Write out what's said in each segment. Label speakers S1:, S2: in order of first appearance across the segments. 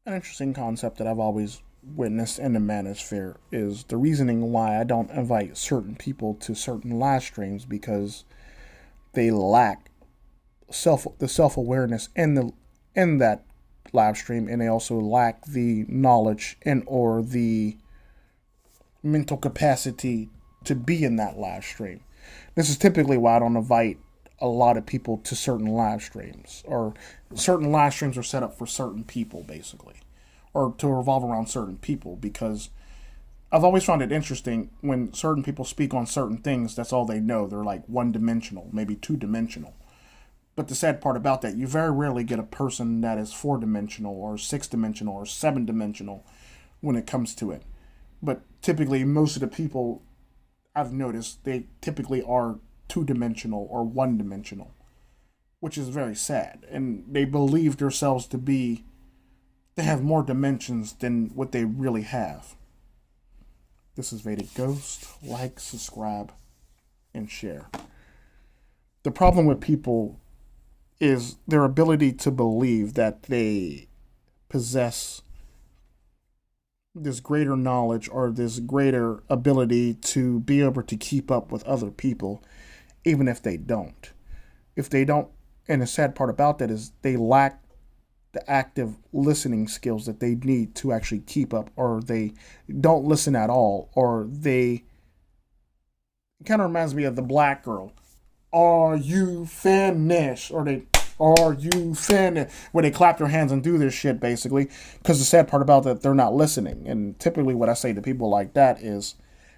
S1: An interesting concept that I've always witnessed in the manosphere is the reasoning why I don't invite certain people to certain live streams because they lack self awareness in that live stream, and they also lack the knowledge and or the mental capacity to be in that live stream. This is typically why I don't invite a lot of people to certain live streams, or certain live streams are set up for certain people, basically, or to revolve around certain people, because I've always found it interesting when certain people speak on certain things, that's all they know. They're like one dimensional, maybe two dimensional. But the sad part about that, you very rarely get a person that is four dimensional or six dimensional or seven dimensional when it comes to it. But typically, most of the people I've noticed, they typically are two dimensional or one dimensional, which is very sad. And they believe themselves to be, they have more dimensions than what they really have. This is Vedic Ghost. Like, subscribe, and share. The problem with people is their ability to believe that they possess this greater knowledge or this greater ability to be able to keep up with other people, even if they don't. If they don't, and the sad part about that is they lack the active listening skills that they need to actually keep up, or they don't listen at all, or they, it kind of reminds me of the black girl. Are you finished? Or they, are you finished? Where they clap their hands and do this shit, basically. Because the sad part about that, they're not listening. And typically what I say to people like that is,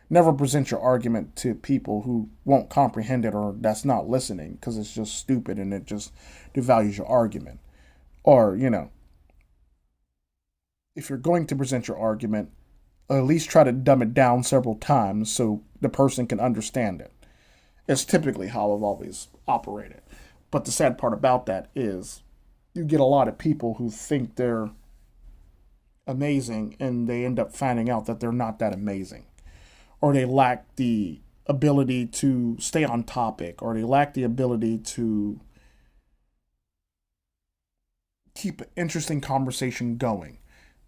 S1: never present your argument to people who won't comprehend it or that's not listening, because it's just stupid and it just devalues your argument. Or, if you're going to present your argument, at least try to dumb it down several times so the person can understand it. It's typically how I've always operated. But the sad part about that is you get a lot of people who think they're amazing and they end up finding out that they're not that amazing. Or they lack the ability to stay on topic, or they lack the ability to keep an interesting conversation going.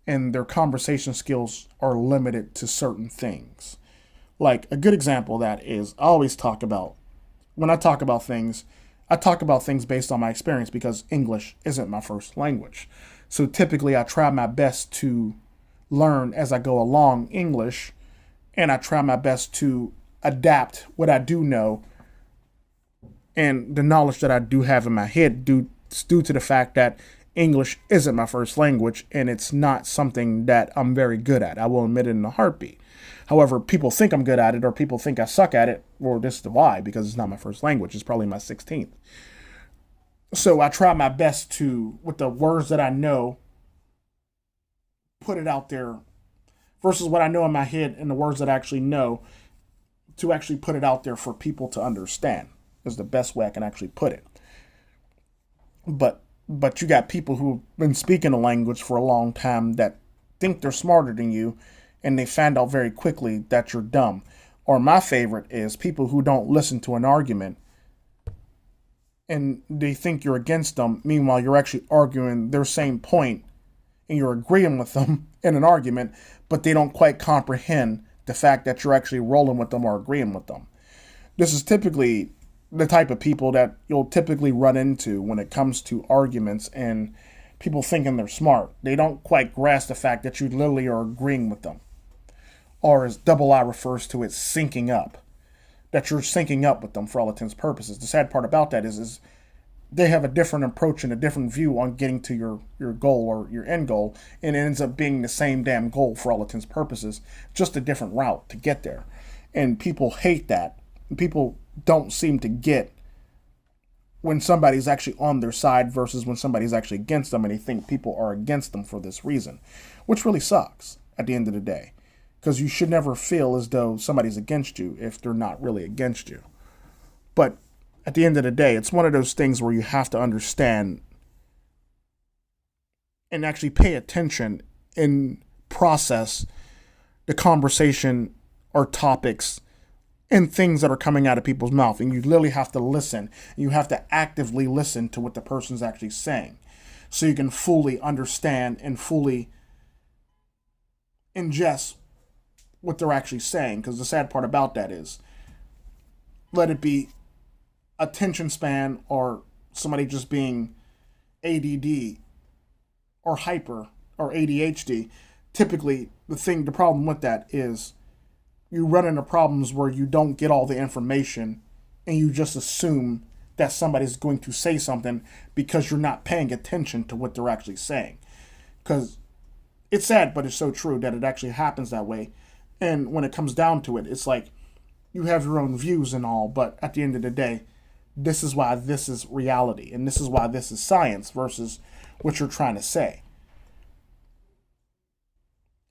S1: And their conversation skills are limited to certain things. Like, a good example of that is, I always talk about, when I talk about things, I talk about things based on my experience because English isn't my first language. So typically I try my best to learn as I go along English, and I try my best to adapt what I do know and the knowledge that I do have in my head due to the fact that English isn't my first language and it's not something that I'm very good at. I will admit it in a heartbeat. However, people think I'm good at it, or people think I suck at it, or this is why, because it's not my first language. It's probably my 16th. So I try my best to, with the words that I know, put it out there versus what I know in my head and the words that I actually know, to actually put it out there for people to understand is the best way I can actually put it. But you got people who've been speaking a language for a long time that think they're smarter than you, and they find out very quickly that you're dumb. Or my favorite is people who don't listen to an argument and they think you're against them. Meanwhile, you're actually arguing their same point and you're agreeing with them in an argument, but they don't quite comprehend the fact that you're actually rolling with them or agreeing with them. This is typically the type of people that you'll typically run into when it comes to arguments and people thinking they're smart. They don't quite grasp the fact that you literally are agreeing with them. Or as Double I refers to it, syncing up. That you're syncing up with them for all intents and purposes. The sad part about that is they have a different approach and a different view on getting to your goal or your end goal, and it ends up being the same damn goal for all intents and purposes, just a different route to get there. And people hate that. People don't seem to get when somebody's actually on their side versus when somebody's actually against them, and they think people are against them for this reason, which really sucks at the end of the day. Because you should never feel as though somebody's against you if they're not really against you. But at the end of the day, it's one of those things where you have to understand and actually pay attention and process the conversation or topics and things that are coming out of people's mouth. And you literally have to listen. You have to actively listen to what the person's actually saying. so you can fully understand and fully ingest what they're actually saying. Because the sad part about that is, let it be attention span or somebody just being ADD or hyper or ADHD. Typically, the problem with that is you run into problems where you don't get all the information and you just assume that somebody's going to say something because you're not paying attention to what they're actually saying. Because it's sad, but it's so true that it actually happens that way. And when it comes down to it, it's like you have your own views and all, but at the end of the day, this is why this is reality and this is why this is science versus what you're trying to say.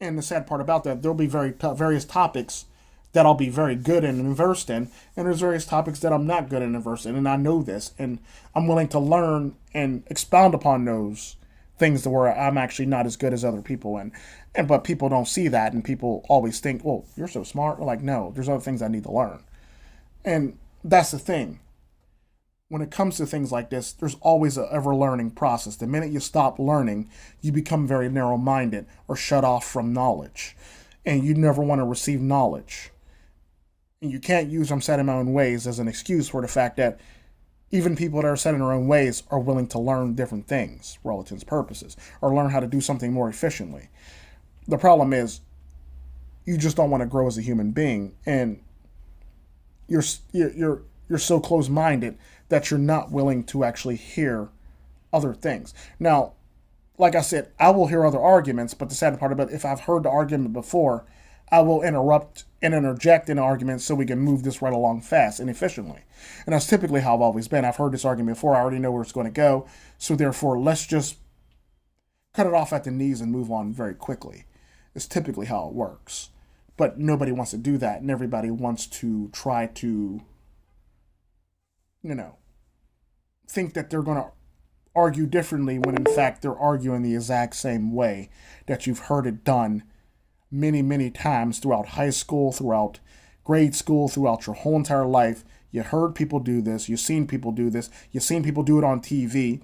S1: And the sad part about that, there'll be various topics that I'll be very good and versed in, and there's various topics that I'm not good and versed in, and I know this, and I'm willing to learn and expound upon those things to where I'm actually not as good as other people, and but people don't see that, and people always think, well, you're so smart. Like, no, there's other things I need to learn, and that's the thing. When it comes to things like this, there's always a ever learning process. The minute you stop learning, you become very narrow minded or shut off from knowledge. And you never want to receive knowledge. And you can't use I'm set in my own ways as an excuse for the fact that even people that are set in their own ways are willing to learn different things for all intents and purposes, or learn how to do something more efficiently. The problem is you just don't want to grow as a human being, and you're so close-minded that you're not willing to actually hear other things. Now, like I said, I will hear other arguments, but the sad part about it, if I've heard the argument before, I will interrupt and interject in an argument so we can move this right along fast and efficiently. And that's typically how I've always been. I've heard this argument before. I already know where it's going to go. So therefore, let's just cut it off at the knees and move on very quickly. It's typically how it works. But nobody wants to do that, and everybody wants to try to, think that they're going to argue differently when in fact they're arguing the exact same way that you've heard it done many, many times throughout high school, throughout grade school, throughout your whole entire life. You heard people do this, you've seen people do this, you've seen people do it on TV,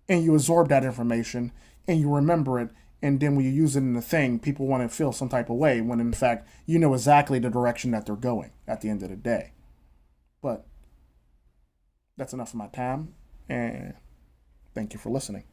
S1: and you absorb that information and you remember it, and then when you use it in the thing, people want to feel some type of way when in fact you know exactly the direction that they're going at the end of the day. But that's enough of my time, and thank you for listening.